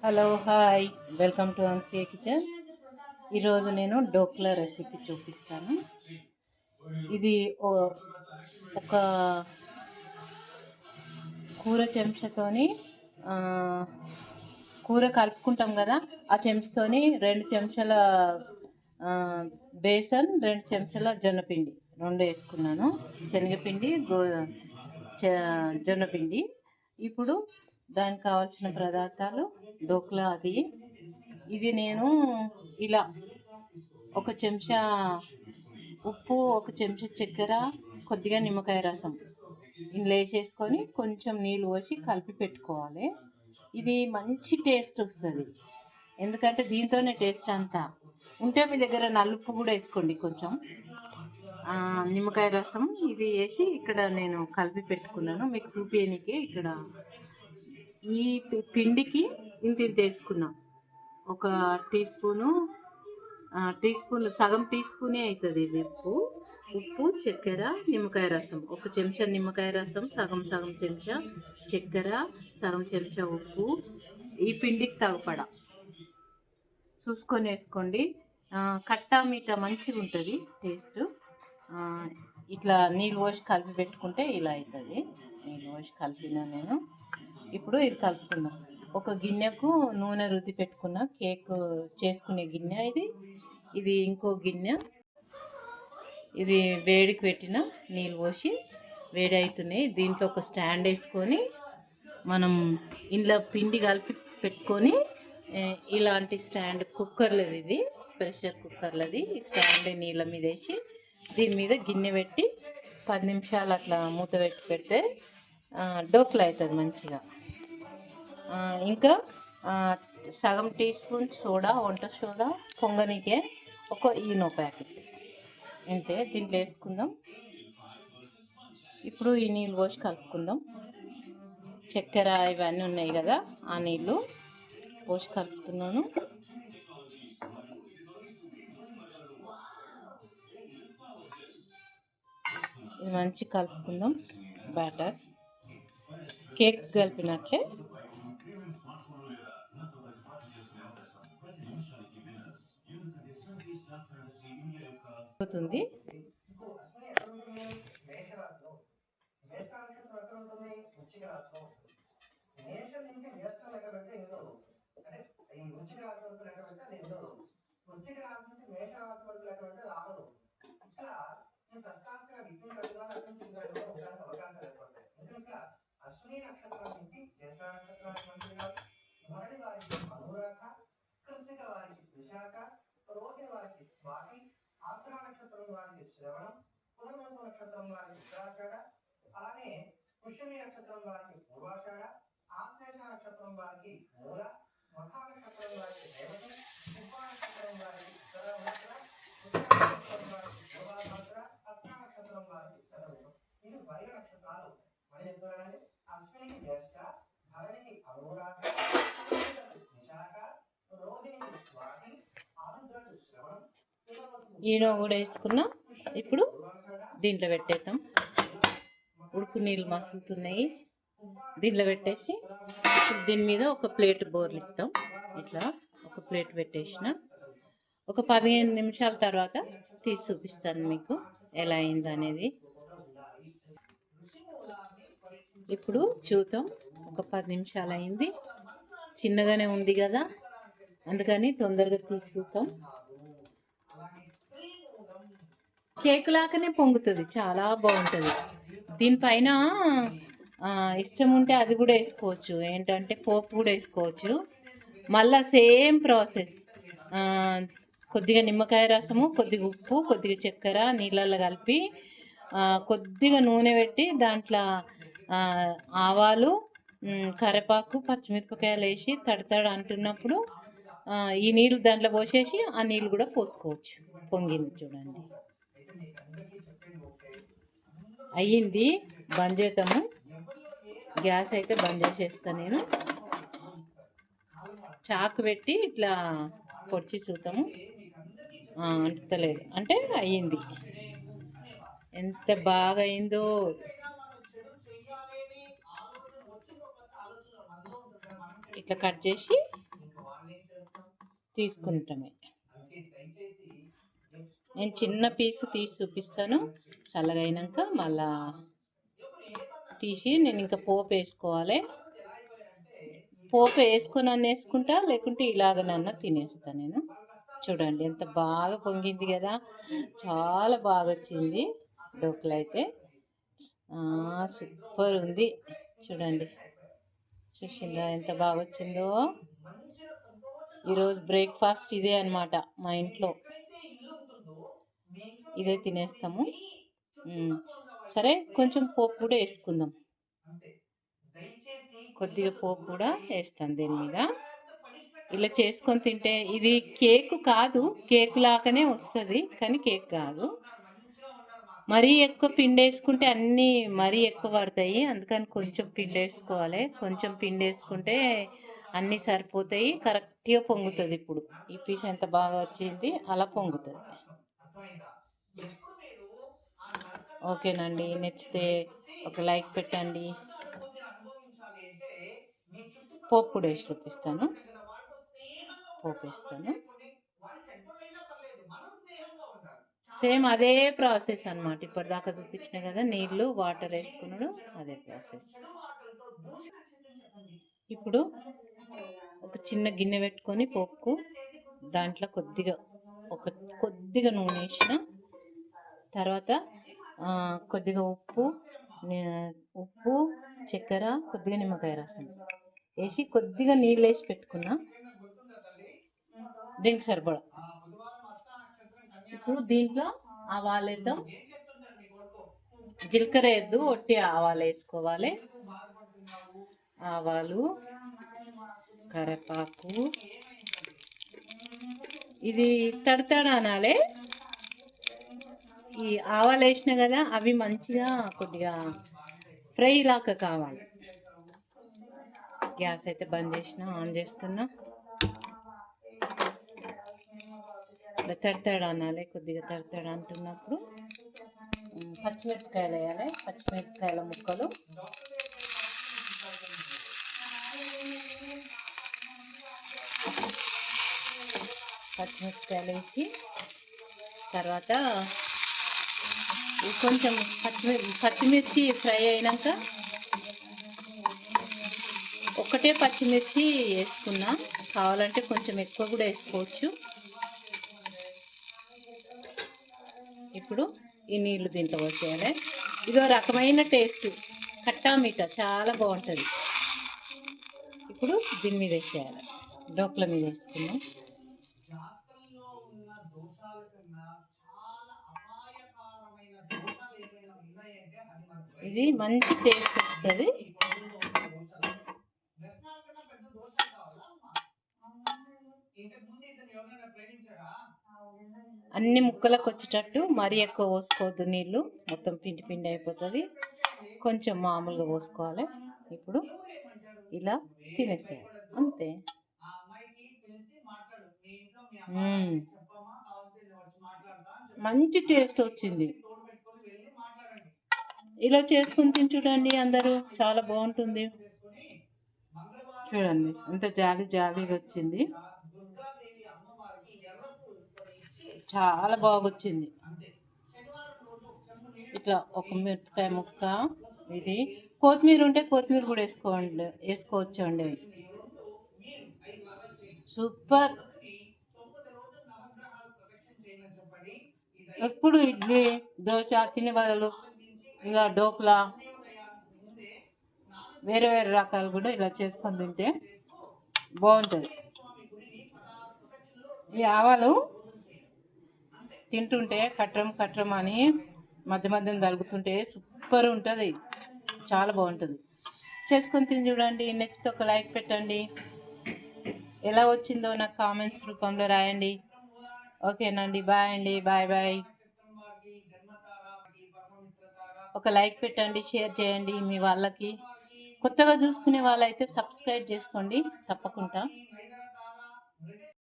Hello hi welcome to Ansiya kitchen. ఈరోజు నేను dhokla recipe చూపిస్తాను. ఇది ఒక కూర చెంచాతోని కూర కలుపుకుంటాం కదా, ఆ చెంచాతోని 2 చెంచాల బేసన్, 2 చెంచాల జొన్నపిండి రెండు వేసుకున్నాను. శనగపిండి, జొన్నపిండి. ఇప్పుడు దానికి కావాల్సిన పదార్థాలు డోక్లా ఇది నేను ఇలా ఒక చెంచా ఉప్పు, ఒక చెంచా చక్కెర, కొద్దిగా నిమ్మకాయ రసం ఇందులో వేసేసుకొని కొంచెం నీళ్ళు పోసి కలిపి పెట్టుకోవాలి. ఇది మంచి టేస్ట్ వస్తుంది, ఎందుకంటే దీంతోనే టేస్ట్ అంతా. ఉంటే మీ దగ్గర నలుపు కూడా వేసుకోండి కొంచెం. నిమ్మకాయ రసం ఇది వేసి ఇక్కడ నేను కలిపి పెట్టుకున్నాను మీకు చూపించనీకి. ఇక్కడ ఈ పిండికి ఇంత వేసుకున్నాం. ఒక టీ స్పూన్ సగం టీ స్పూనే అవుతుంది ఇది. ఉప్పు, చక్కెర, నిమ్మకాయ రసం, ఒక చెంచా నిమ్మకాయ రసం, సగం చెంచా చక్కెర, సగం చెంచా ఉప్పు. ఈ పిండికి తగపడ చూసుకొని వేసుకోండి. కట్టా మీట మంచిగా ఉంటుంది టేస్ట్. ఇట్లా నీళ్ళు పోసి కలిపి పెట్టుకుంటే ఇలా అవుతుంది. నీళ్ళు పోసి కలిపినా నేను. ఇప్పుడు ఇది కలుపుకుందాం. ఒక గిన్నెకు నూనె రుద్ది పెట్టుకున్న కేక్ చేసుకునే గిన్నె ఇది ఇంకో గిన్నె. ఇది వేడికి పెట్టిన నీళ్ళు పోసి వేడి అవుతున్నాయి. దీంట్లో ఒక స్టాండ్ వేసుకొని మనం ఇంట్లో పిండి కలిపి పెట్టుకొని, ఇలాంటి స్టాండ్ కుక్కర్లది, ఇది ప్రెషర్ కుక్కర్లది. ఈ స్టాండ్ నీళ్ళ మీద వేసి దీని మీద గిన్నె పెట్టి 10 నిమిషాలు అట్లా మూత పెట్టి పెడితే డోక్లా అవుతుంది మంచిగా. ఇంకా సగం టీ స్పూన్ సోడా, వంట సోడా పొంగనికే, ఒక ఈనో ప్యాకెట్ అంతే. దీంట్లో వేసుకుందాం. ఇప్పుడు ఈ నీళ్ళు పోసి కలుపుకుందాం. చక్కెర ఇవన్నీ ఉన్నాయి కదా, ఆ నీళ్ళు పోసి కలుపుతున్నాను. ఇది మంచి కలుపుకుందాం. బ్యాటర్ కేక్ కలిపినట్లే అవుతుంది. ఈనో కూడా వేసుకున్నా. ఇప్పుడు దీంట్లో పెట్టేద్దాం. ఉడుకు నీళ్ళు మసులుతున్నాయి. దీంట్లో పెట్టేసి దీని మీద ఒక ప్లేట్ బోర్లిస్తాం. ఇట్లా ఒక ప్లేట్ పెట్టేసిన ఒక 15 నిమిషాల తర్వాత తీసి చూపిస్తాను మీకు ఎలా అయిందనేది. ఇప్పుడు చూద్దాం. ఒక 10 నిమిషాలు అయింది. చిన్నగానే ఉంది కదా, అందుకని తొందరగా తీసి చూద్దాం. కేక్ లాగానే పొంగుతుంది, చాలా బాగుంటుంది. దీనిపైన ఇష్టం ఉంటే అది కూడా వేసుకోవచ్చు, ఏంటంటే పోపు కూడా వేసుకోవచ్చు. మళ్ళీ సేమ్ ప్రాసెస్. కొద్దిగా నిమ్మకాయ రసము, కొద్దిగా ఉప్పు, కొద్దిగా చక్కెర నీళ్ళల్లో కలిపి కొద్దిగా నూనె పెట్టి దాంట్లో ఆవాలు, కరివేపాకు, పచ్చిమిరపకాయలు వేసి తడతడ అంటున్నప్పుడు ఈ నీళ్ళు దాంట్లో పోసేసి ఆ నీళ్ళు కూడా పోసుకోవచ్చు. పొంగింది చూడండి. అయ్యింది. బంద్ చేద్దాము. గ్యాస్ అయితే బంద్ చేసేస్తాను నేను. చాకు పెట్టి ఇట్లా పొడిచి చూద్దాము. అంటుతలేదు అంటే అయ్యింది. ఎంత బాగా అయిందో. ఇట్లా కట్ చేసి తీసుకుంటామే. నేను చిన్న పీసు తీసి చూపిస్తాను. చల్లగైనాక మళ్ళా తీసి నేను ఇంకా పోపు వేసుకోవాలి. పోపు వేసుకొని అన్న వేసుకుంటా, లేకుంటే ఇలాగనన్నా తినేస్తాను నేను. చూడండి ఎంత బాగా పొంగింది కదా, చాలా బాగా వచ్చింది డోక్లా అయితే. సూపర్ ఉంది చూడండి. చూసిందా ఎంత బాగా వచ్చిందో. ఈరోజు బ్రేక్ఫాస్ట్ ఇదే అనమాట మా ఇంట్లో. ఇదే తినేస్తాము. సరే కొంచెం పోపు కూడా వేసుకుందాం. కొద్దిగా పోపు కూడా వేస్తాను దీని మీద. ఇలా చేసుకొని తింటే ఇది కేక్ కాదు, కేక్ లాగానే వస్తుంది కానీ కేక్ కాదు. మరీ ఎక్కువ పిండి వేసుకుంటే అన్నీ మరీ ఎక్కువ పడతాయి. అందుకని కొంచెం పిండి వేసుకోవాలి. కొంచెం పిండి వేసుకుంటే అన్నీ సరిపోతాయి, కరెక్ట్గా పొంగుతుంది. ఇప్పుడు ఈ పీస్ ఎంత బాగా వచ్చింది, అలా పొంగుతుంది. ఓకేనండి, నచ్చితే ఒక లైక్ పెట్టండి. పోపు కూడా వేసి చూపిస్తాను. పోపు వేస్తాను. సేమ్ అదే ప్రాసెస్ అనమాట. ఇప్పటిదాకా చూపించిన కదా, నీళ్ళు వాటర్ వేసుకున్నాడు, అదే ప్రాసెస్. ఇప్పుడు ఒక చిన్న గిన్నె పెట్టుకొని పోపుకు దాంట్లో కొద్దిగా నూనె వేసిన తర్వాత కొద్దిగా ఉప్పు, చక్కెర, కొద్దిగా నిమ్మకాయ రసం వేసి కొద్దిగా నీళ్ళు వేసి పెట్టుకున్నా. దీనికి సరిపడా. ఇప్పుడు దీంట్లో ఆవాలు వేద్దాం. జీలకర్ర వేద్దు, ఒట్టి ఆవాలు వేసుకోవాలి. ఆవాలు, కరివేపాకు, ఇది తడతడ అనాలి. ఈ ఆవాలు వేసిన కదా, అవి మంచిగా కొద్దిగా ఫ్రై లాగా కావాలి. గ్యాస్ అయితే బంద్ చేసిన, ఆన్ చేస్తున్నా. తడతడ అనాలి. కొద్దిగా తడతడ అంటున్నప్పుడు పచ్చిమిరపకాయలు వేయాలి. పచ్చిమిరపకాయల ముక్కలు, పచ్చిమిరపకాయలు వేసి తర్వాత కొంచెం పచ్చిమిర్చి ఫ్రై అయినాక ఒకటే పచ్చిమిర్చి వేసుకున్నా. కావాలంటే కొంచెం ఎక్కువ కూడా వేసుకోవచ్చు. ఇప్పుడు ఈ నీళ్లు దీంట్లో పోసేయాలి. ఇదో రకమైన టేస్ట్, ఖట్టా మీఠా, చాలా బాగుంటుంది. ఇప్పుడు దీని మీద వేసేయాలి. డోక్ల మీద వేసుకున్నాం. ఇది మంచి టేస్ట్ వస్తుంది. అన్ని ముక్కలకు వచ్చేటట్టు మరీ ఎక్కువ పోసుకోవద్దు నీళ్ళు, మొత్తం పిండి పిండి అయిపోతుంది. కొంచెం మామూలుగా పోసుకోవాలి. ఇప్పుడు ఇలా తినేసేయాలి, అంతే. మంచి టేస్ట్ వచ్చింది. ఇలా చేసుకుని తిని చూడండి అందరూ, చాలా బాగుంటుంది. చూడండి ఎంత జాలీగా వచ్చింది, చాలా బాగొచ్చింది. ఇట్లా ఒక మిరపకాయ ముక్క, ఇది కొత్తిమీర ఉంటే కొత్తిమీర కూడా వేసుకోవచ్చు అండి. సూపర్. ఎప్పుడు ఇడ్లీ, దోశ తినే బదులు ఇక డోక్లా, వేరే వేరే రకాలు కూడా ఇలా చేసుకొని తింటే బాగుంటుంది. ఈ ఆవాలు తింటుంటే కట్రం అని మధ్య మధ్యన తలుగుతుంటే సూపర్ ఉంటుంది, చాలా బాగుంటుంది. చేసుకొని తిని చూడండి. నచ్చితే ఒక లైక్ పెట్టండి. ఎలా వచ్చిందో నాకు కామెంట్స్ రూపంలో రాయండి. ఓకేనండి, బాయ్ అండి, బాయ్. ఒక లైక్ పెట్టండి, షేర్ చేయండి మీ వాళ్ళకి. కొత్తగా చూసుకునే వాళ్ళైతే సబ్స్క్రైబ్ చేసుకోండి తప్పకుండా.